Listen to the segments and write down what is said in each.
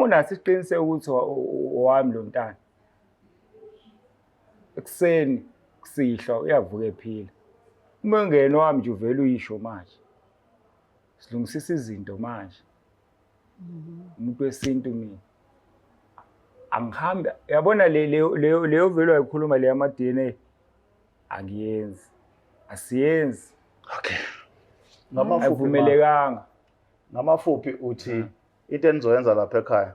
unaso isiqiniseko ukuthi owami lo ntana ekuseni kusihla uyavuka ephila. Uma ungena wami nje uvela uyisho manje silungisisa izinto manje. Umuntu wesintu mina angihambi yabona leyo velo ayikhuluma le yama DNA angiyenzi asiyenzi. Okay. Avumelekanga. Ngamafuphi uthi into enizoyenza lapha ekhaya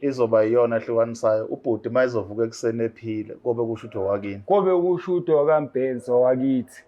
izoba iyona ehlukanisayo ubhuti mayizovuka ekuseni ephile kobe kusho ukuthi owakini. Kobe kusho ukuthi okaMbhenzi owakithi.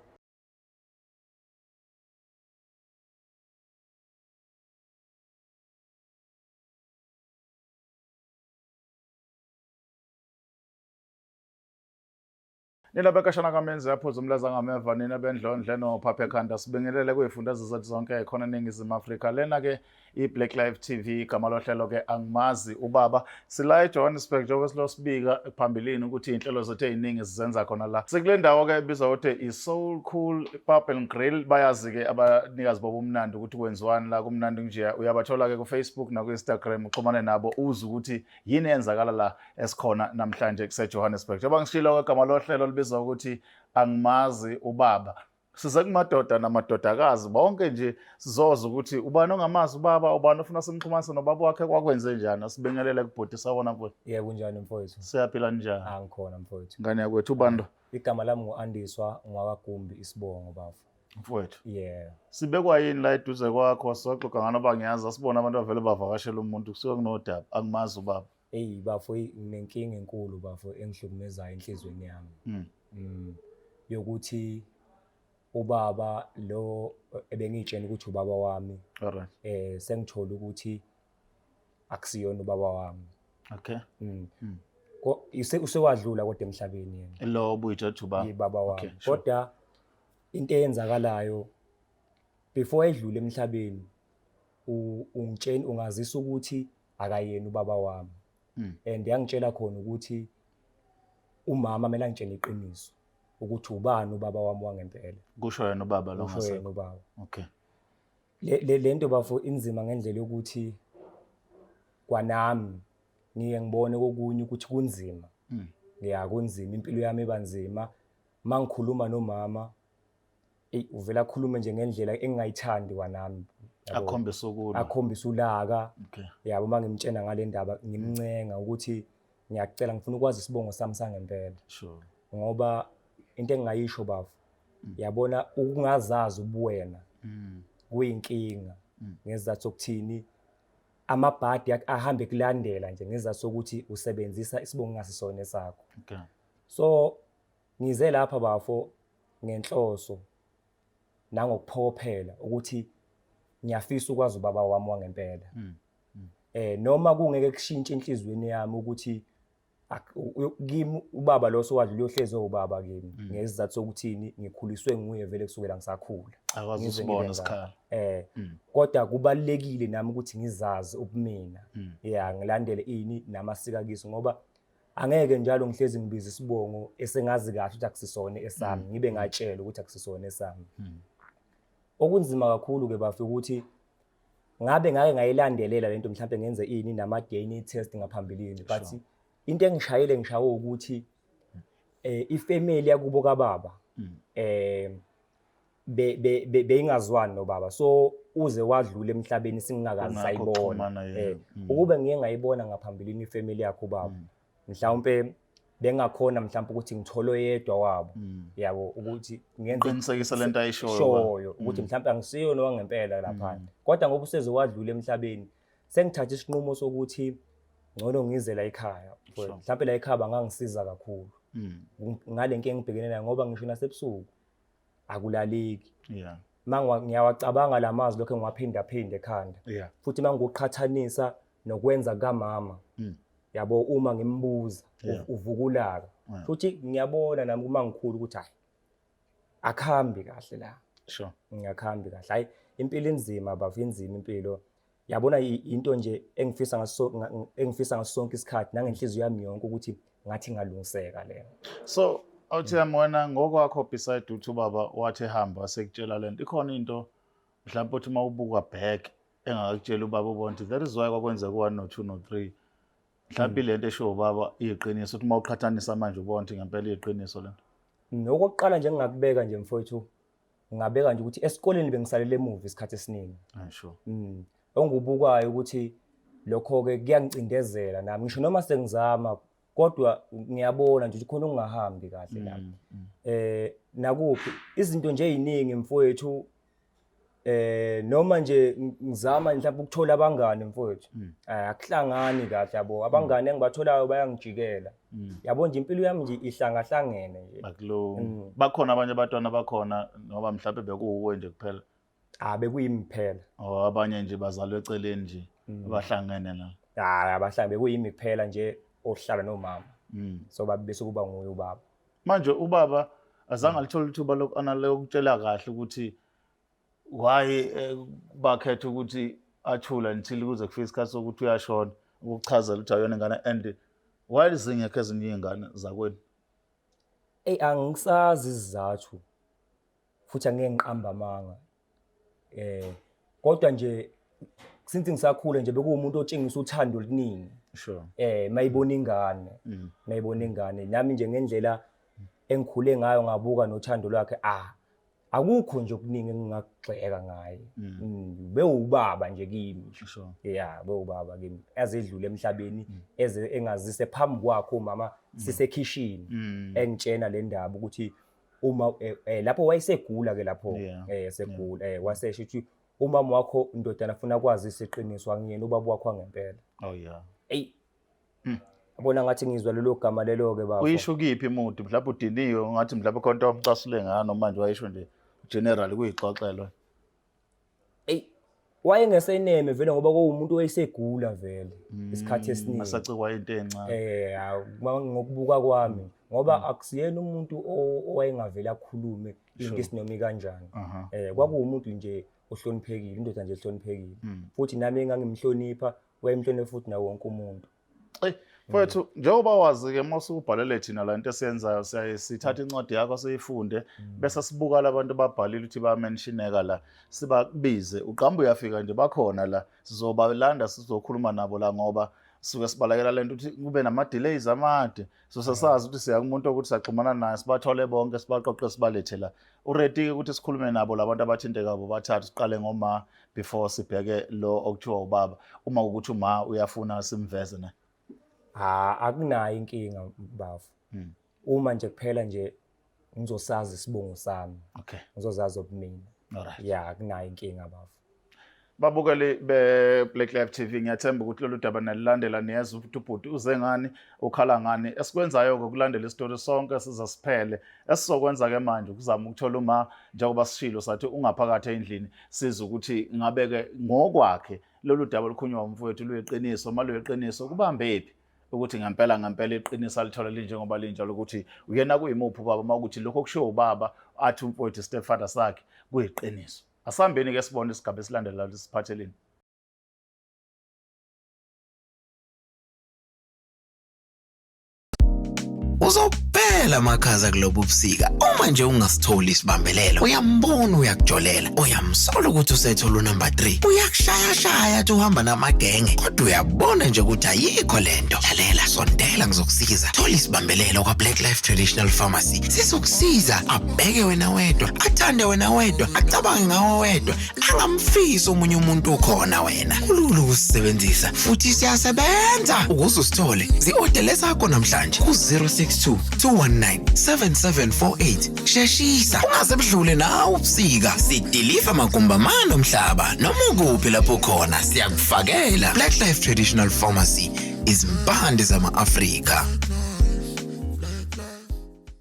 Nina bekashana kaMenzi yaphuza umlaza ngameva nina bendlondle noPhapha ekhanda sibingelele kuyifundazwe zethu zonke ekhona eNingizimu Afrika. Lena ke iBlack Live TV igama lohlelo ke angimazi ubaba sila eJohannesburg njengoba silosibika phambilini ukuthi inhlelo zethu eziningi sizenza khona la. Sekule ndawo ke ebizwa ukuthi iSoul Cool Pub and Grill bayazi ke abanikazi bobumnandi ukuthi kwenziwani la kumnandi nje uyabathola ke kuFacebook na kuInstagram uxhumane nabo uze ukuthi yini yenzakala la esikhona namhlanje kuseJohannesburg. Njengoba ngishilo ke igama lohlelo libizwa ukuthi angimazi ubaba. Size kumadoda namadodakazi bonke nje sizoza ukuthi ubani ongamazi ubaba ubani ofuna simxhumanise nobaba wakhe kwakwenze njani asibingelele kubhuti sawona mfowethu. Yebo kunjani mfowethu? Siyaphila njani? Angikhona mfowethu. Ngane yakwethu ubando. Igama lami nguAndiswa ngwakagumbi isibongo bafo. Mfowethu. Yeah. Sibekwa yini la eduze kwakho soxoxa ngana bangiyazi asibona abantu avele bavakashela umuntu kusuka kunodaba angimazi ubaba. Hey bafo inenkinga enkulu bafo engihlukumezayo enhlizweni yami. Yokuthi ubaba lo ebengitshela ukuthi ubaba wami. Alright. Sengithola ukuthi akusiyona ubaba wami. Okay. Usewadlula kodwa emhlabeni yena. Lo obuyithatha ubaba. Yibaba wami. Kodwa into eyenzakalayo before edlule emhlabeni ungitshela ungazisa ukuthi akayena ubaba wami. And yangitshela khona ukuthi umama kumele angitshele iqiniso ukuthi ubani ubaba wami wangempela. Kusho yena ubaba lo Kusho yena ubaba. Okay. Lento bafo inzima ngendlela yokuthi kwanami ngibone kokunye ukuthi kunzima. Kunzima impilo yami ebanzima mangikhuluma nomama uvela akhulume nje ngendlela engingayithandi kwanami. Akhombisa ulaka. Okay. Yabo mangimtshena ngale ndaba ngimncenga ukuthi ngiyacela ngifuna ukwazi isibongo sami sangempela. Sure. Ngoba into engingayisho bafo yabona ukungazazi ubuwena kuyinkinga ngezathu sokuthini amabhadi ahambe kulandela nje ngezathu sokuthi usebenzisa isibongo ngasisona sakho. Okay. So ngize lapha bafo ngenhloso nangokuphophela ukuthi ngiyafisa ukwazi ubaba wami wangempela. Noma kungeke kushintshe enhlizweni yami ukuthi kimi ubaba lo sowadlula uyohlezi ubaba kimi ngezizathu sokuthini ngikhuliswe nguye vele kusukela ngisakhula. Akwazi usibona isikhala. Kodwa kubalekile nami ukuthi ngizazi ubumina. Ngilandele ini namasika kiso ngoba angeke njalo ngihlezi ngibiza isibongo esengazi kahle ukuthi akusisona esami ngibe ngatshela ukuthi akusisona esami. Okunzima kakhulu ke bafika ukuthi ngabe ngake ngayilandelela lento mhlawumbe ngenze ini nama DNA test ngaphambilini but into engishayele ngishawo ukuthi ifamily yakubo kaBaba beyingazwani noBaba so uze wadlula emhlabeni singakazi sayibona ukube ngiye ngayibona ngaphambilini ifamily yakho uBaba mhlawumbe bengakhona mhlawumbe ukuthi ngitholo yedwa wabo yabo ukuthi ngenze qinisekisa lento ayishoyo ukuthi mhlawumbe angisiyo nowangempela lapha kodwa ngoba useze wadlula emhlabeni sengithatha isinqumo sokuthi ngcono ngize la ekhaya mhlawumbe la ekhaya bangangisiza kakhulu ngale nkinga engibhekene nayo ngoba ngisho nasebusuku akulaleki ngiyawacabanga lamazwi lokho ngiwaphinda ekhanda futhi mangiqhathanisa nokwenza kaMama yabo uma ngimbuza uvukulaka futhi ngiyabona nami uma ngikhulu ukuthi hayi akhambi kahle la ngiyakhambi kahle hayi impilo inzima bavinzima impilo yabona into nje engifisa ngaso sonke isikhathi nangenhliziyo yami yonke ukuthi ngathi ngalungiseka lena. So awuthi yamona ngokwakho beside uthi ubaba wathi hamba wasekutshela lento ikhona into mhlawumbe uthi mawubuka back engakutshela ubaba uBonti that is why kwakwenza ku1 no 2 no 3 mhlawumbe lento esho ubaba iyiqiniso ukuthi mawuqhathanisa manje uBonti ngempela iyiqiniso lento. Nokokuqala nje ngingakubeka nje mfowethu ngingabeka nje ukuthi esikoleni bengisalele emuva isikhathi esiningi. Sure. Ongubukayo ukuthi lokho ke kuyangicindezela nami ngisho noma sengizama kodwa ngiyabona nje ukuthi khona ungahambi kahle lapho. Nakuphi izinto nje eziningi mfowethu noma nje ngizama mhlawumbe ukuthola abangani mfowethu akuhlangani kahle yabo abangani engibatholayo bayangijikela yabo nje impilo yami nje ihlangahlangene nje bakhona abanye abantwana bakhona ngoba mhlawumbe bekuwe nje kuphela bekuyimi kuphela abanye nje bazalwe eceleni nje abahlangene la abahlambe bekuyimi kuphela nje ohlala nomama so bese kuba nguye ubaba manje ubaba azange alithola ithuba lokutshela kahle ukuthi why bakhetha ukuthi athula until kuze kufike isikhathi sokuthi uyashona ukuchazela ukuthi ayona ingane and why zingekho ezinye izingane zakweni angisazi izizathu futhi angeke ngiqamba amanga kodwa nje since ngisakhula nje bekuwumuntu otshengisa uthando oluningi sure mayibona ingane nami nje ngendlela engikhule ngayo ngabuka nothando lwakhe akukho nje okuningi engingagxeka ngaye bewubaba nje kimi sure bewubaba kimi ezedlule emhlabeni engazise phambi kwakho mama sisekhishini engitshena le ndaba ukuthi uma lapho wayesegula ke lapho segula wasesho ukuthi umama wakho indodana afuna kwazi isiqiniso angiyena ubaba wakho angempela abona ngathi ngizwa lelo gama lelo ke baba uyisho kiphi imuntu mhlawumbe udiniwe ngathi mhlawumbe khonto wamcasule ngano manje wayisho nje general kuyixoxelwa wayengeseneme vele ngoba kuwumuntu oyisegula vele isikhathi esiningi asacikwa into encane ngokubuka kwami ngoba akusiyena umuntu owayengavela akhulume into isinomi kanjani kwakuwumuntu nje ohloniphekile indoda nje ehloniphekile futhi nami engangimhlonipha wayemhlonipha futhi nawo wonke umuntu mfowethu njengoba wazi-ke masubhalele thina la nto esiyenzayo sithatha incwadi yakho siyifunde bese sibuka labantu ababhalile ukuthi bamentioneka la sibabize uqamba uyafika nje bakhona la sizobalanda sizokhuluma nabo la ngoba suke sibalekela lento ukuthi kube nama-delays amade so sasazi ukuthi siya kumuntu ukuthi saxhumana naye sibathole bonke sibaqoqe sibalethe la uready-ke ukuthi sikhulume nabo labantu abathintekayo bathathu siqale ngoma before sibheke lo okuthiwa ubaba uma ukuthi uma uyafuna simveze naye akunayo inkinga bafu uma nje kuphela nje ngizosazi isibongo sami ngizozazi obumina akunayo inkinga bafu babukeli be-Black Life TV ngiyathemba ukuthi lolu daba nalilandela niyeza ukuthi ubhuti uze ngani ukhala ngani esikwenzayo-ke ukulandela isitori sonke sizasiphele esizokwenza-ke manje ukuzama ukuthola uma njengoba sishilo sathi ungaphakathi endlini siza ukuthi ngabe-ke ngokwakhe lolu daba lukhulunywa umfowethu luyiqiniso uma luyiqiniso kubambephi ukuthi ngempela iqiniso alithola linjengoba linjalo ukuthi uyena kuyimuphi ubaba uma ukuthi lokho kushiwo ubaba athi umfowethu stepfather sakhe kuyiqiniso asihambeni-ke sibone isigaba esilandela siphatheleni uzophela amakhaza kulobu busika uma nje ungasitholi isibambelelo uyambona uyakujolela uyamsola ukuthi usethola unumber 3 uyakushaya athi uhamba namagenge kodwa uyabona nje ukuthi ayikho lento lalela sondela ngizokusiza thola isibambelelo kwa Black Life Traditional Pharmacy sizokusiza abheke wena wedwa athande wena wedwa acabange ngawe wedwa angamfisi omunye umuntu ukhona wena kulula ukusebenzisa futhi siyasebenza ukuze usithole zi-order zakho namhlanje ku-062 219 7748 sheshisa ungasebudlule nawe ubusika sidiliva magumbamano omhlaba noma ukuphi lapho khona siyakufakela Black Life Traditional Pharmacy izimpande zama-Afrika.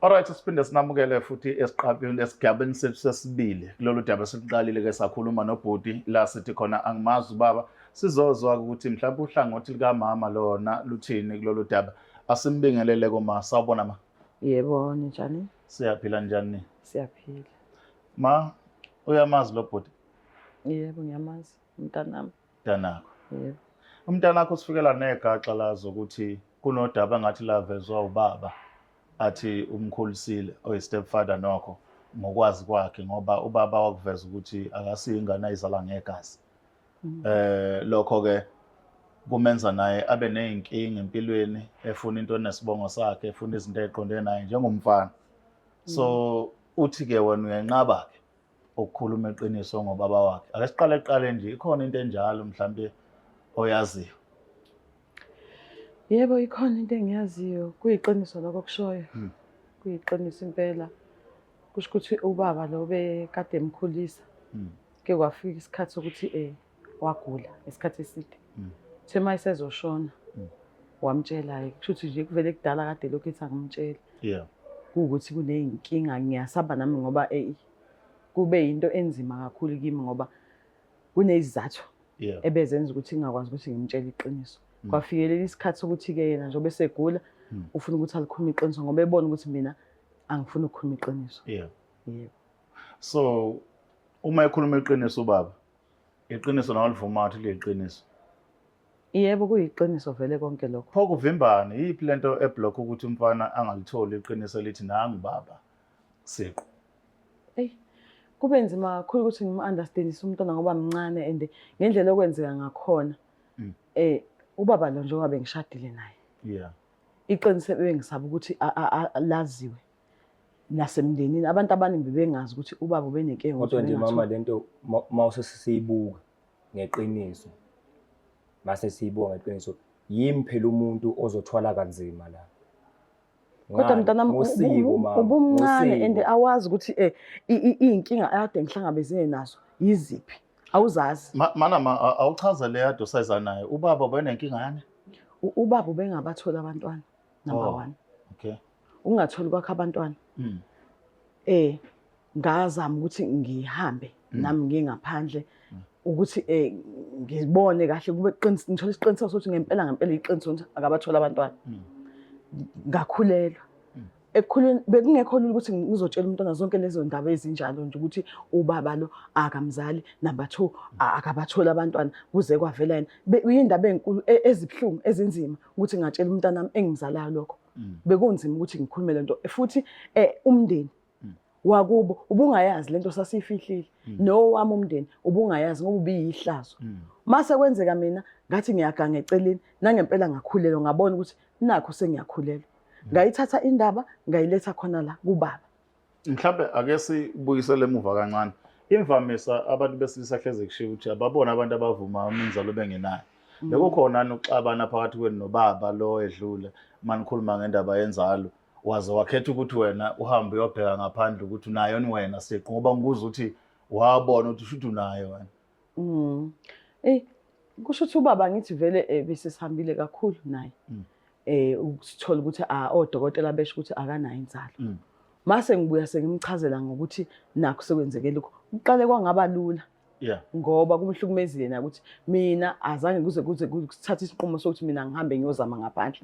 Alright siphinde sinamukele futhi esiqabini esigabeni sethu sesibili kulolu daba esiqalile-ke sakhuluma nobhuti la sithi khona angimazi ubaba sizozwa ukuthi mhlawumbe uhlangothi likamama lona luthini kulolu daba asimbingelele koma sawubona ma yebo njani siyaphila njani siyaphila ma uyamazi lo bhuti yebo ngiyamazi mntanami mntanakho yebo umntanakho usifikela negaxa lazo ukuthi kunodaba ngathi lavezwa ubaba athi umkhulisile oyi-stepfather nokho ngokwazi kwakhe ngoba ubaba wakuveza ukuthi akasiyingane ayizala ngegazi Lokho ke kumenza naye abe nezinkinga empilweni, efuna into nesibongo sakhe, efuna izinto eziqondene naye njengomfana. So uthi ke wena uyanqaba ke ukukhuluma iqiniso ngobaba wakhe. Ake siqale nje, ikhona into enjalo mhlambe oyaziyo. Yebo, ikhona into engiyaziyo, kuyiqiniso lokho kushoyo. Kuyiqiniso impela. Kusho ukuthi ubaba lo bekade emkhulisa. Ke kwafika isikhathi sokuthi wagula isikhathi eside. Thema isezoshona. Wamtshela kusho ukuthi nje kuvele kudala kade lokho ethi angimtshela. Yeah. Ukuthi kuneyinkinga ngiyasaba nami ngoba kube into enzima kakhulu kimi ngoba kunezizathu ebezenza ukuthi ngingakwazi ukuthi ngimtshele iqiniso. Kwafikelela isikhathi sokuthi ke yena njengoba esegula ufuna ukuthi alikhuluma iqiniso ngoba ebona ukuthi mina angifuni ukukhuluma iqiniso. Yeah. Yebo. So uma ekhuluma iqiniso ubaba, iqiniso nawo livuma ukuthi liyiqiniso. Yebo, kuyiqiniso vele konke lokho. Pho kuvimbani yiphi lento eblock ukuthi umfana angalitholi iqiniso lithi nangu baba siqu? Kube nzima kakhulu ukuthi ngim-understandise umntwana ngoba mncane and ngendlela okwenzeka ngakhona. Ubaba lo njengoba bengishadile naye. Yeah. Iqiniso bengisaba ukuthi laziwe nasemndenini. Abantu abaningi bebengazi ukuthi ubaba ubenenkinga. Kodwa nje mama lento mawusesiyibuka ngeqiniso. Mase siyibuka ngeqiniso, yimi phela umuntu ozothwala kanzima la. Kodwa mntanami ubumncane and awazi ukuthi inkinga ade ngihlangabezene nazo yiziphi. Awuzazi. Mana awuchaza le yado size naye. Ubaba ubenenkinga yani? Ubaba ubengabathola abantwana number 1. Okay. Ungatholi kwakhe abantwana. Ngazama ukuthi ngihambe nami ngingaphandle ukuthi ngibone kahle kube iqiniso, ngithola isiqiniseko sokuthi ngempela iqiniso ukuthi akabathola abantwana. Ngakhulelwa. Ekukhuleni bekungekho lula ukuthi ngizotshela umntwana zonke lezo ndaba ezinjalo nje ukuthi ubaba lo akamzali, number 2 akabathola abantwana kuze kwavela yena. Uyindaba ezinkulu ezibhlungu ezinzima ukuthi ngatshela umntana wami engimzalayo lokho. Bekunzima ukuthi ngikhulume lento futhi umndeni wakubo ubungayazi lento sasiyifihlile. No wami umndeni ubungayazi ngoba ubiyihlazo. Mase kwenzeka mina ngathi ngiyaganga eceleni nangempela ngakhulelwa ngabona ukuthi nakho sengiyakhulelwa. Ngayithatha indaba ngayiletha khona la kubaba. Mhlawumbe ake sibuyisele emuva kancane. Imvamisa abantu besilisa hleze kushiya ukuthi ababona abantu abavuma uminzalo bengenayo. Bekukhona ukuxabana phakathi kwenu nobaba lo edlule manikhuluma ngendaba yenzalo. Waze wakhetha ukuthi wena uhambe uyobheka ngaphandle ukuthi unayo ni wena siqu ngoba ngikuza ukuthi wabona ukuthi ushuthi unayo wena. Kusho ukuthi ubaba ngithi vele besisihambile kakhulu naye. Ukuthola ukuthi odokotela besho ukuthi akanayo inzalo. Mase ngibuya sengimchazela ngokuthi nakho sekwenzeke lokho. Uqale kwangaba lula. Yeah. Ngoba kumhlukumezile na ukuthi mina azange kuze kuthatha isinqumo sokuthi mina ngihambe ngiyozama ngaphandle.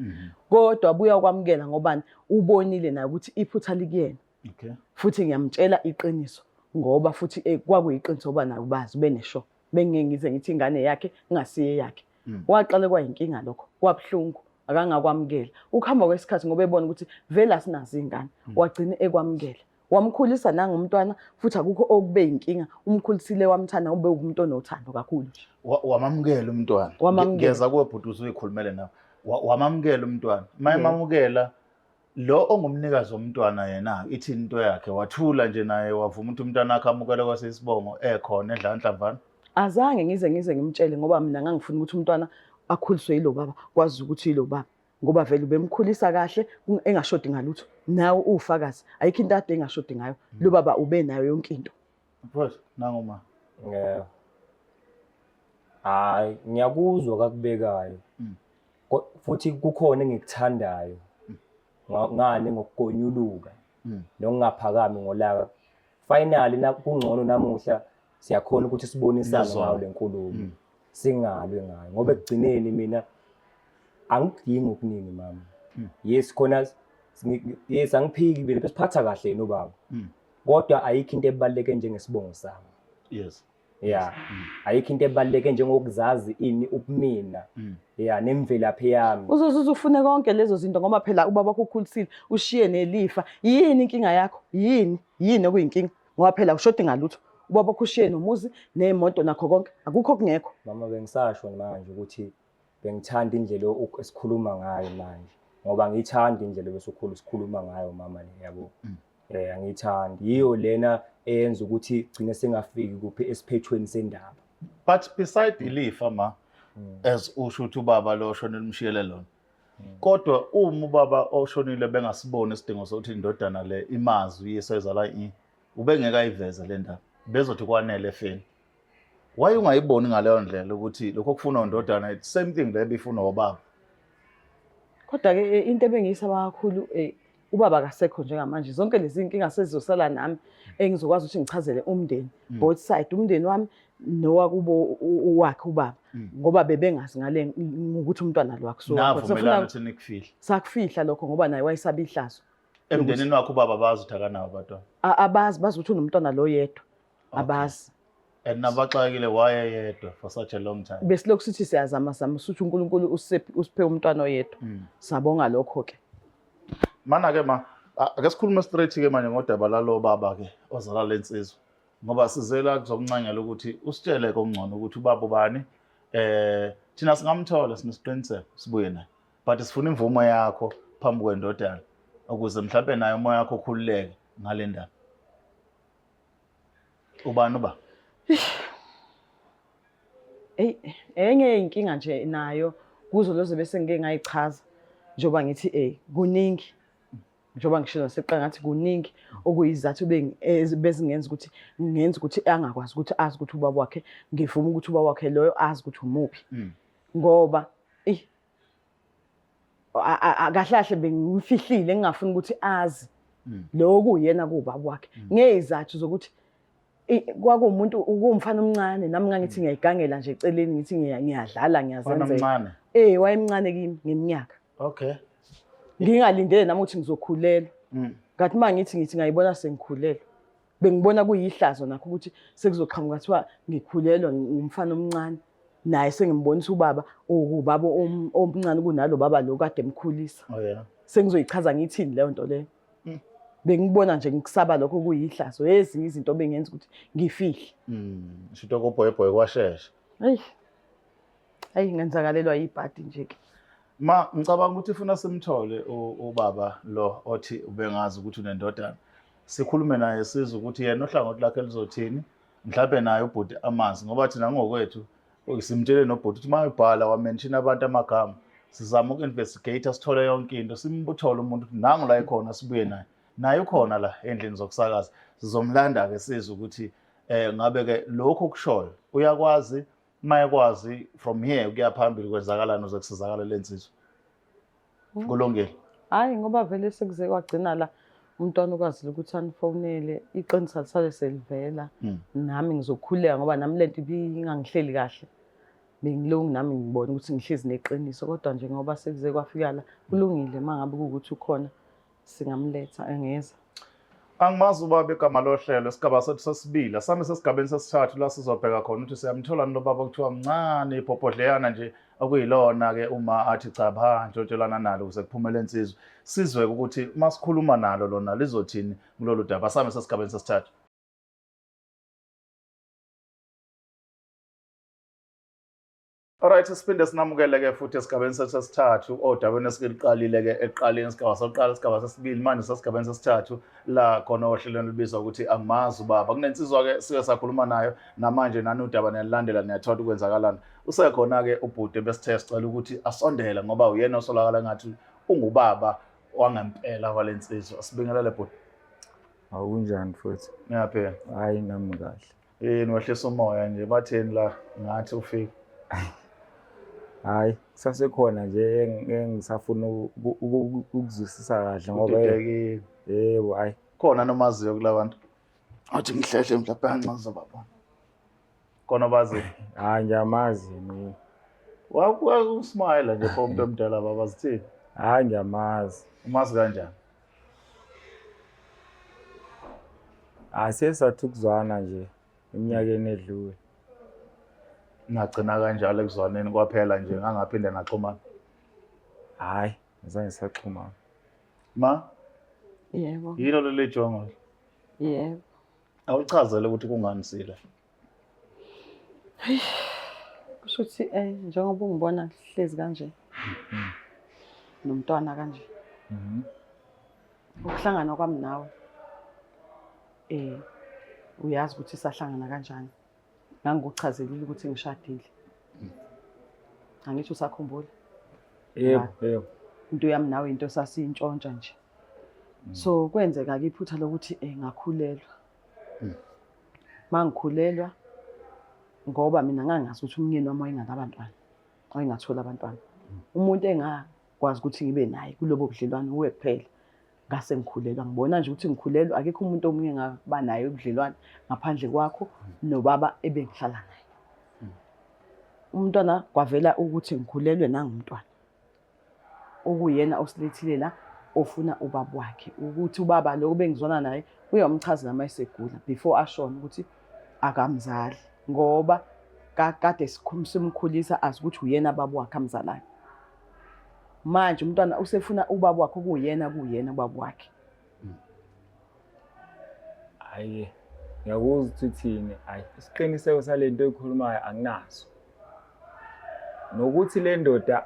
Kodwa buya ukwamukela ngobani ubonile na ukuthi iphutha likuyena. Okay. Futhi ngiyamtshela iqiniso ngoba futhi kwakuyiqiniso ngoba nayo bazi benesho. Bengeke ngize ngithi ingane yakhe ngasiye yakhe. Waqale kwayinkinga lokho. Kwabhlungu. Akangakwamukela. Ukuhamba kwesikhathi ngoba ebona ukuthi vele asinazi ingane. Wagcina ekwamukela. Wamkhulisa nangumntwana futhi akukho okube inkinga. Umkhulisile wamthanda ube umuntu onothando kakhulu. Wamamukela umntwana. Ngiyeza kuwe bhuti uyikhulumele nawe. Wamamukela umntwana. Mayemamukela lo ongumnikazi womntwana yena ithi into yakhe wathula nje naye wavuma ukuthi umntwana wakhe amukele kwasesibongo ekhona edlanhlamvana. Azange ngize ngimtshele ngoba mina ngangifuna ukuthi umntwana akhuliswe yilo baba kwazi ukuthi yilo baba ngoba vele ubemkhulisa kahle engashodi ngalutho nawe ufakazi ayikho into ade engashodi ngayo lo baba ube nayo yonke into. Mfowethu nangoma. Hayi ngiyakuzwa kakubekayo. Futhi kukhona engikuthandayo. Ngane ngokugonyuluka nokungaphakami ngolaka. Finally nakungcono namuhla siyakhona ukuthi sibonisane ngayo lenkulumo. Singalwe ngayo ngoba ekugcineni mina angidingi okuningi mama. Yes khona yes angiphiki vele besiphatha kahle nobaba. Kodwa ayikho into ebaluleke njengesibongo sami. Yes. Yeah. Ayikho into ebaluleke njengokuzazi ini ubumina. Yeah, nemvelaphi yami. Uzofuna konke lezo zinto ngoba phela ubaba wakho ukhulisile ushiye nelifa. Yini inkinga yakho? Yini okuyinkinga? Ngoba phela ushodi ngalutho. ubaba kushiye nomuzi nemoto nakho konke akukho kungekho. Mama bengisasho manje ukuthi bengithanda indlela esikhuluma ngayo manje ngoba ngiyithanda indlela sikhuluma ngayo mama le yabo. Angiyithandi yiyo lena eyenza ukuthi gcine sengafiki kuphi esiphethweni sendaba. But beside ilifa ma as usho ukuthi ubaba lo shonile umshiyele lona. Kodwa uma ubaba oshonile bengasiboni isidingo sokuthi indodana le imazwi yesezala ubengeke ayiveze le ndaba. Bezothi kwanele efeni. Why ungayiboni ngaleyo ndlela ukuthi lokho kufuna indodana the same thing le bifuna ubaba. Kodwa ke into ebengiyisaba kakhulu ubaba akasekho njengamanje zonke lezi inkinga sezizosala nami engizokwazi ukuthi ngichazele umndeni both side umndeni wami nowakubo wakhe ubaba ngoba bebengazi ngale ukuthi umntwana lo akusuka navumelana ukuthi nikufihla sakufihla lokho ngoba naye wayesaba ihlazo emndenini wakhe ubaba bazi ukuthi akanawo abantwana abazi bazi ukuthi unomntwana lo yedwa abazi nabaxakile waye yedwa for such a long time besilokhu sithi siyazama ukuthi uNkulunkulu usiphe umntwana oyedwa sabonga lokho ke mana ke ma ake sikhulume straight ke manje ngodaba lalo baba ke ozala lensizwe ngoba sizela kuzokuncanyela ukuthi usitshele kongcono ukuthi ubaba ubani thina singamthola sinesiqiniseko sibuye naye but sifuna imvumo yakho phambi kwendodana ukuze mhlawumbe naye umoya wakho okhululeke ngale ndaba ubani uba enye inkinga nje nayo kuzo lozo bese ngeke ngayichaza njoba ngithi kuningi njoba ngishilo seqala ngathi kuningi okuyizathu bezingenza ukuthi ngenza ukuthi angakwazi ukuthi azi ukuthi ubaba wakhe ngivuma ukuthi ubaba wakhe loyo azi ukuthi umuphi ngoba akahlahle bengimfihlile ngingafuni ukuthi azi lokho uyena kubaba wakhe ngezathu zokuthi kwakumuntu ukumfana omncane nami ngangithi ngiyayigangela nje eceleni ngithi ngiyadlala ngiyazenzela wayemncane kimi ngeminyaka okay ngingalindele nami ukuthi ngizokhulela ngathi mangithi ngayibona sengikhulelwe bengibona kuyihlazo nakho ukuthi sekuzoqhamuka kuthiwa ngikhulelwa ngumfana omncane naye sengimbonisa ubaba ubaba omncane kunalo baba lo kade emkhulisa sengizoyichaza ngithini leyo nto leyo bengibona nje ngikusaba lokho kuyihlazo ezinye izinto bengenza ukuthi ngifihle shito kophoyeboy kwashesha hayi ngenzakalelwa yibhadi nje ke ma ngicabanga ukuthi ufuna simthole ubaba lo othi ubengazi ukuthi unendodana sikhulume naye sizwe ukuthi yena ohlangothi lakhe lizothini mhlawumbe naye ubhuti amazi ngoba thina ngokwethu simtshele nobhuti ukuthi mayibhala wamention abantu amagama sizama uku-investigate sithole yonke into simbuthole umuntu ukuthi nangu la ikhona sibuye naye ukhona la endlini zokusakaza sizomlanda-ke sizwe ukuthi ngabe ke lokho kushoyo uyakwazi mayekwazi from here kuya phambili kwenzakalani uze kusizakala lensizwe kulungile hayi ngoba vele sekuze kwagcina la umntwana ukwazi ukuthi anifonele iqiniso lisale selivela nami ngizokhuleka ngoba nami lento ibingangihleli kahle bengilungi nami ngibona ukuthi ngihlezi neqiniso kodwa nje ngoba sekuze kwafika la kulungile mangabe ukuthi ukhona singamletha angeza angimazi ubaba igama lohlelo isigaba sethu sesibili sami sesigabeni sesithathu la sizobheka khona ukuthi siyamthola nobaba kuthiwa mncane ibhobhodleyana nje okuyilona ke uma athi cha phansi otshelana nalo ukuze kuphumele insizwe sizwe ukuthi masikhuluma nalo lona lizothini kulolu daba sami sesigabeni sesithathu. Alright, siphinde sinamukele-ke futhi esigabeni sesithathu odabeni esiliqalile-ke ekuqaleni isigaba sokuqala isigaba sesibili manje sesigabeni sesithathu la khona ohlelweni libizwa ukuthi angimazi ubaba kunensizwa-ke sike sakhuluma nayo namanje nani udaba niyalilandela niyathola ukwenzakalani usekhona-ke ubhuti besithe sicela ukuthi asondele ngoba uyena osolakala ngathi ungubaba wangempela walensizwa sibingelele bhuti. Awunjani futhi? Ngiyaphila. Hayi nami kahle. Yini wehlisa umoya nje batheni la ngathi ufika. Hayi sasekhona nje engisafuna ukuzwisisa kahle ngoba yebo hayi khona nomaziyo kulabantu athi ngihlehle mhlawumbe angicaza baba khona bazi hayi ngiyamazi mina wakusmile nje pho umuntu omdala baba zithini hayi ngiyamazi umazi kanjani asesathu nje eminyakeni edlule nagcina kanjalo ekuzwaneni kwaphela nje ngangaphinde naxhumana hayi ngizange saxhumana ma yebo yilo leli jongo yebo Awuchazele ukuthi kungani sila. Kusho ukuthi njengoba ungibona hlezi kanje nomntwana kanje. Ukuhlangana kwami nawe uyazi ukuthi sahlangana kanjani. Ngangikuchazelile ukuthi ngishadile. Angithi usakhumbula? Yebo. Into yami nawe into sasiyintshontsha nje. So kwenzeka ke iphutha lokuthi ngakhulelwa. Mangikhulelwa ngoba mina ngangazi ukuthi umnyeni wami wayenganabantwana. Wayengathola abantwana. Umuntu engakwazi ukuthi ngibe naye kulobo budlelwano uwe kuphela. Ngase ngikhulelwa ngibona nje ukuthi ngikhulelwa akekho umuntu omunye ngaba naye ubudlelwano ngaphandle kwakho nobaba ebengihlala naye. Umntwana kwavela ukuthi ngikhulelwe nangumntwana. Okuyena osilethile la ofuna ubaba wakhe ukuthi ubaba lo bengizwana naye uyamchazela mayisegula before ashona ukuthi akamzali ngoba kade simkhulisa azi ukuthi uyena baba wakhe amzalayo. Manje umntwana usefuna ubaba wakhe kuyena ubaba wakhe. Hayi ngiyakuzwa uthini hayi isiqiniseko salento ekhulumayo anginaso. Nokuthi le ndoda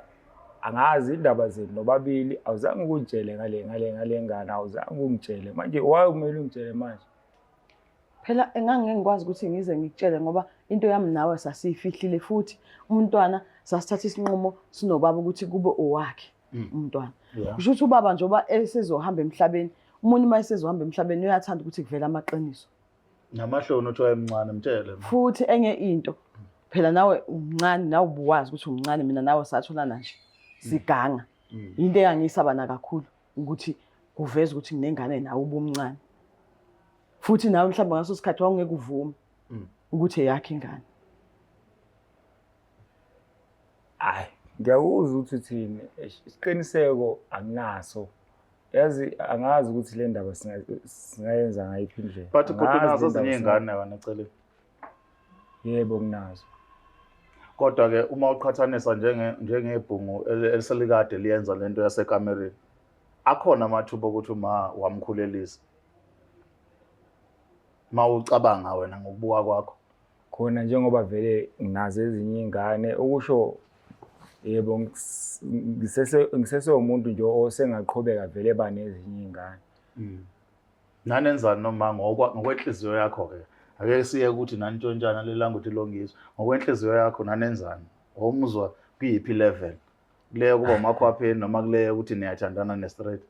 angazi indaba zenu nobabili awuzange ukutshele ngale ngane awuzange ungitshele manje waye kumele ungitshele manje. Phela engangeke ngikwazi ukuthi ngize ngikutshele ngoba into yami nawe sasifihlile futhi umntwana sasithatha isinqumo sinobaba ukuthi kube owakhe umntwana. Kusho ukuthi ubaba njoba esezohamba emhlabeni umuntu mayesezohamba emhlabeni uyathanda ukuthi kuvela amaqiniso. Namahloni uthi wayemncane mtshele. Futhi enye into phela nawe umncane nawe ubuwazi ukuthi umncane mina nawe satholana nje siganga. Into engangisabana kakhulu ukuthi kuveza ukuthi nginengane nawe ubumncane. Futhi nawe mhlawumbe ngaso sikhathi wawungeke uvume ukuthi eyakhe ingane. Hayi ngiyakuzwa ukuthi uthini isiqiniseko anginaso. Yazi angazi ukuthi le ndaba singayenza ngayiphi indlela. But kodwa nazo ezinye izingane wena cele. Yebo nginazo. Kodwa ke uma uqhathanisa njengebhungu eliselikade liyenza lento yasekamereni akhona amathuba ukuthi uma wamkhulelisa. Mawucabanga wena ngokubuka kwakho khona njengoba vele nginazo ezinye izingane okusho yebo ngisese umuntu nje osengaqhubeka vele banezinye izingane. Nanenzani noma ngokwenhliziyo yakho ke ake siye ukuthi nantshontshana le language longiso ngokwenhliziyo yakho nanenzani omuzwa kuyiphi level kuleyo kuba umakhwapheni noma kuleyo ukuthi niyathandana ne-straight.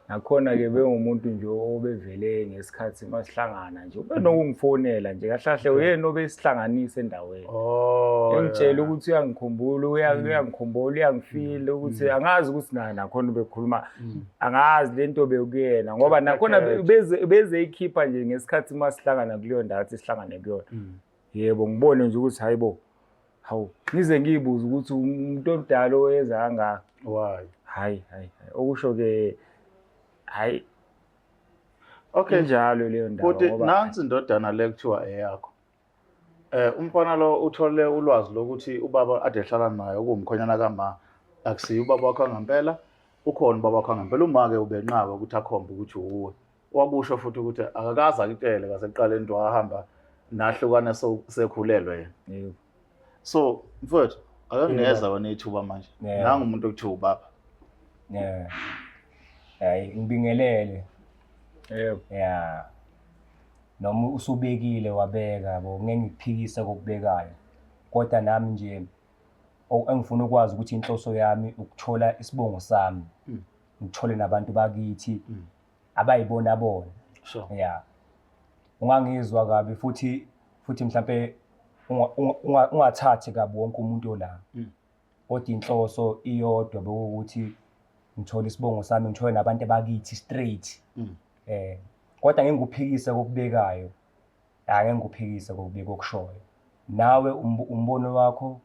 Nakhona ke bengumuntu nje obevele ngesikhathi masihlangana nje ubenokungifonela nje kahlahle uyena obesihlanganisa endaweni. Engitshela ukuthi uyangikhumbula uyangifila ukuthi angazi ukuthi nakhona ubekhuluma angazi lento bekuyena ngoba nakhona beze ikhipha nje ngesikhathi masihlangana kuleyo ndawo athi sihlangane kuyona. Yebo ngibone nje ukuthi hayibo hawu ngize ngiyibuza ukuthi umuntu omdala oyenza kangaka Why? Hayi okusho ke hayi okay njalo leyo ndawo ngoba kodwa nansi indodana le kuthiwa eyakho umfana lo uthole ulwazi lokuthi ubaba ade ehlala naye okumkhonyana kama akusiyi ubaba wakho ngempela ukhona ubaba wakho ngempela uma ke ubenqaba ukuthi akhombe ukuthi uwe wabusho futhi ukuthi akakaza akutshele ngaseqaleni into ahamba nahlukana sekhulelwe yena. So mfowethu akangineza wena ithuba manje nanga umuntu okuthiwa ubaba. Hayi ngibingelele. Yeah. Noma usubekile wabeka yabo ngeke ngiphikisa kokubekayo. Kodwa nami nje engifuna ukwazi ukuthi inhloso yami ukuthola isibongo sami. Ngithole nabantu bakithi abayibona bona. Sure. Yeah. Ungangizwa kabi futhi mhlambe ungathathi kabi wonke umuntu la. Kodwa inhloso iyodwa bokuthi ngithola isibongo sami ngithole nabantu bakithi straight. Kodwa ngeke ngiphikise kokubekayo. Ngeke ngiphikise kokubeka okushoyo. Nawe umbono wakho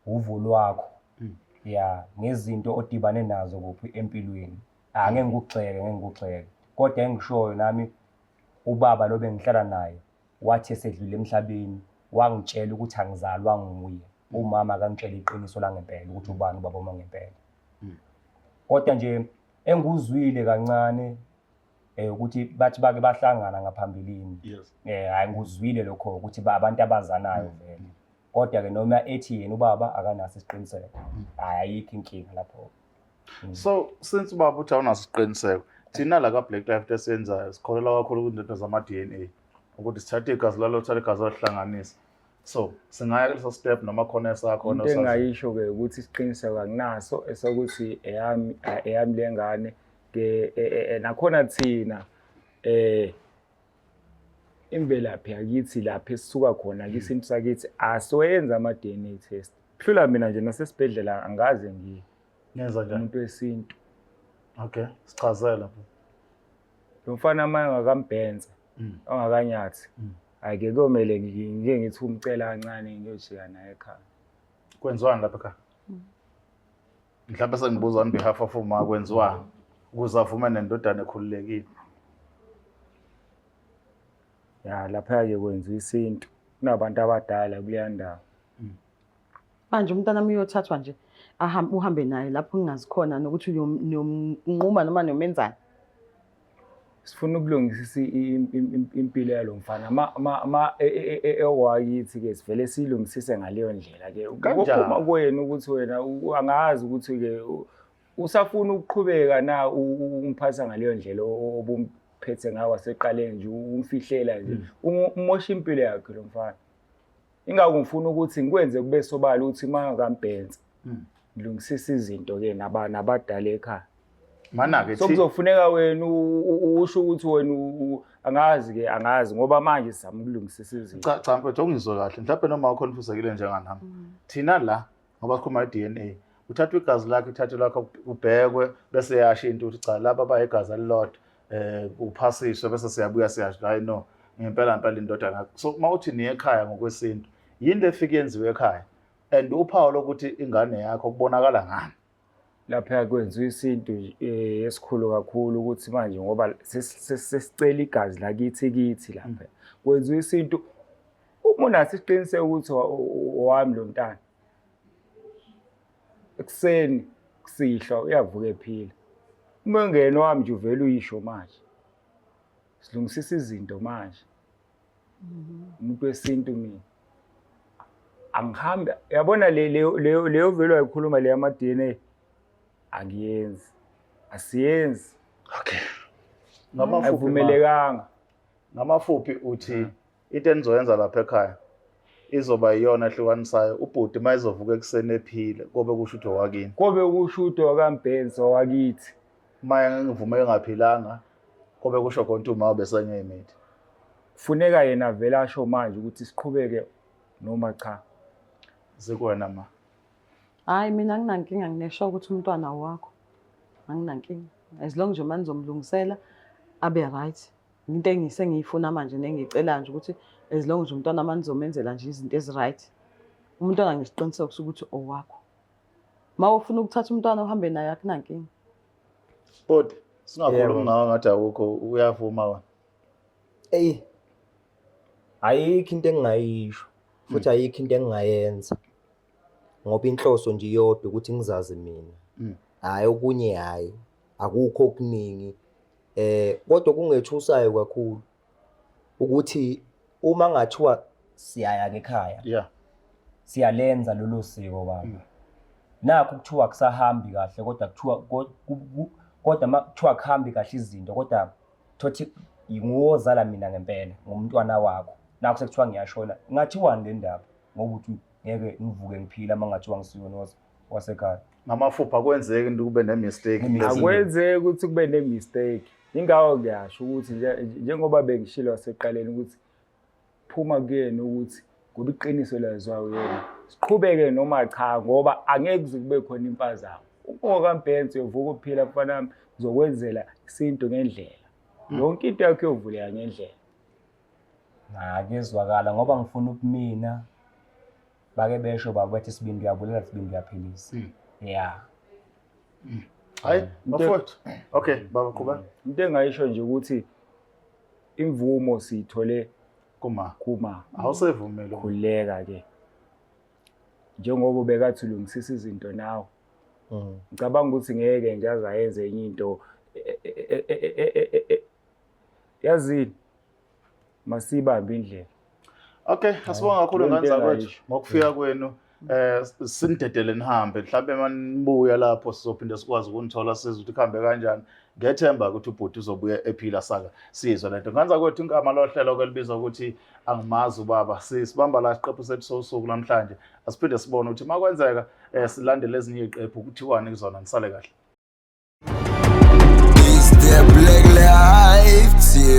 uvo lwakho. Yeah, ngezinto odibane nazo kuphi empilweni. Ngeke ngikuxeke. Kodwa engishoyo nami ubaba lo bengihlala naye wathi esedlule emhlabeni wangitshela ukuthi angizalwa nguye. Umama akangitshela iqiniso la ngempela ukuthi ubani ubaba uma ngempela. Kodwa nje enguzwile kancane ukuthi bathi bake bahlangana ngaphambilini. Yes. Hayi nguzwile lokho ukuthi abantu abazanayo vele. Kodwa ke noma ethi yena ubaba akanaso isiqiniseko. Hayi ayikho inkinga lapho. So since ubaba uthi awunaso isiqiniseko, thina la ka Black Life tesenza sikholela kakhulu kundaba zama DNA ukuthi sithathe igazi lalo thathe igazi lahlanganisa. So singaya kuleso step noma khona esakhona into engayisho ke ukuthi isiqiniseko akunaso esokuthi eyami lengane ke nakhona thina imvelaphi yakithi lapha esisuka khona kisintu sakithi asoyenza ama DNA test. Hlula mina nje nasesibhedlela angaze ngiye. Ngenza njani? Umuntu wesintu. Okay, sichazela. Lo mfana manje ngakambhenza. Ongakanyathi. Ake komele ngike ngithi umcela kancane ngiyojika naye ekhaya. Kwenziwani lapha ekhaya? Mhlawumbe sengibuza on behalf of uma kwenziwani ukuze avume nendodana ekhululekile. Ya lapha ke kwenziwa isintu. Kunabantu abadala kuleya ndawo. Manje umntana wami uyothathwa nje uhambe naye lapho ngingazikhona nokuthi uyomnquma noma nomenzana. Sifuna ukulungisisa impilo yalo mfana ma ewakithi ke sivele silungisise ngaleyo ndlela ke uma kwena ukuthi wena angazi ukuthi ke usafuna ukuqhubeka na umphatha ngaleyo ndlela obumphethe ngawo waseqaleni nje umfihlela nje umosha impilo yakhe lo mfana. Ingakho ngifuna ukuthi ngikwenze kube sobala ukuthi mangakambhenza ngilungisisa izinto ke nabadala ekhaya. Mana ke so kuzofuneka wena usho ukuthi wena angazi ngoba manje sizama ukulungisisa izinto. Cha mfethu ungizwe kahle mhlawumbe noma ukhonfusekile njenganami. Thina la ngoba sikhuluma DNA uthatha igazi lakhe ithathe lakho ubhekwe bese yasho into ukuthi cha laba bayigazi elilodwa uphasiswe bese siyabuya siyasho hayi no ngempela indodana. So mawuthi niye ekhaya ngokwesintu yini lefike yenziwe ekhaya and uphawu lokuthi ingane yakho kubonakala ngani? Lapha kwenziwa isintu esikhulu kakhulu ukuthi manje ngoba sesicela igazi lakithi lapha. Kwenziwa isintu uma unasi isiqiniseko ukuthi owami lo mntana. Ekseni kusihla uyavuka ephila. Uma ngene wami nje uvela uyisho manje. Silungisisa izinto manje. Umuntu wesintu mina. Angihambe yabona leyo velo ayikhuluma le ama DNA. Angiyenzi. Asiyenzi. Okay. Avumelekanga. Ngamafuphi uthi into enizoyenza lapha ekhaya izoba iyona ehlukanisayo ubhuti mayizovuka ekseni ephile kobe kusho ukuthi owakini. Kobe kusho ukuthi wakambhenza wakithi. Maya ngivume engaphilanga kobe kusho konke uma besengemithi. Kufuneka yena vela asho manje ukuthi siqhubeke noma cha. Sekuwena ma. Hayi mina nginankinga nginesho ukuthi umntwana wakho. Anginankinga. As long nje manje ngizomlungisela abe right. Into engiyifuna manje nengicela nje ukuthi as long nje umntwana manje ngizomenzela nje izinto ezi right. Umntwana ngisiqiniseko ukuthi owakho. Mawufuna ukuthatha umntwana uhambe naye akunankinga. But singakhuluma ngawo ngathi awukho uyavuma wena. Ayikho into engingayisho futhi ayikho into engingayenza. Ngoba inhloso nje iyodwa ukuthi ngizazi mina. Hayi okunye hayi. Akukho okuningi. Kodwa kungethusayo kakhulu ukuthi uma ngathiwa siyaya ekhaya. Yeah. Siyalenza lolu siko baba. Nakho kuthiwa kusahambi kahle kodwa kuthiwa kodwa makuthiwa kuhambi kahle izinto kodwa thothi nguwozala mina ngempela ngumntwana wakho. Nakho sekuthiwa ngiyashona. Ngathiwani le ndaba ngoba uthi ngeke ngivuke ngiphila mangathiwa ngisiwe wasekhaya. Ngamafupha kwenzeke into kube nemistake. Akwenzeki ukuthi kube nemistake. Ingawo ngiyasho ukuthi njengoba bengishilo waseqaleni ukuthi phuma kuyena ukuthi ngoba iqiniso lazwayo yena. Siqhubeke noma cha ngoba angeke kube khona impazamo. Ungokambhenzi uvuka uphila mfana wami uzokwenzela isinto ngendlela. Yonke into yakho yovuleka ngendlela. Ngiyezwakala ngoba ngifuna ukumina bake besho babathi sibindi uyabulela sibindi uyaphilisa. Yeah. Hayi mafowethu. Okay baba kuba. Into engayisho nje ukuthi imvumo siyithole kuma. Awusevumile khuleka ke. Njengoba ubekathi ulungisisa izinto nawe. Ngicabanga ukuthi ngeke nje azayenze enye into yazini masibambe indlela. Okay, asibonga kakhulu Into ngani zakwethu engayisho. ngokufika kwenu. Sinidedele nihambe mhlawumbe manibuya lapho sizophinde sikwazi ukunithola sizwe ukuthi kuhambe kanjani. Ngethemba ukuthi ubhuti uzobuya ephila saka sizwe lento. Ngani zakwethu igama lohlelo kwelibizwa ukuthi angimazi ubaba. Sibamba la siqephu sethu sosuku namhlanje. Asiphinde sibone ukuthi makwenzeka silandele ezinye iziqephu kuthiwani kuzona nisale kahle. Is there black life?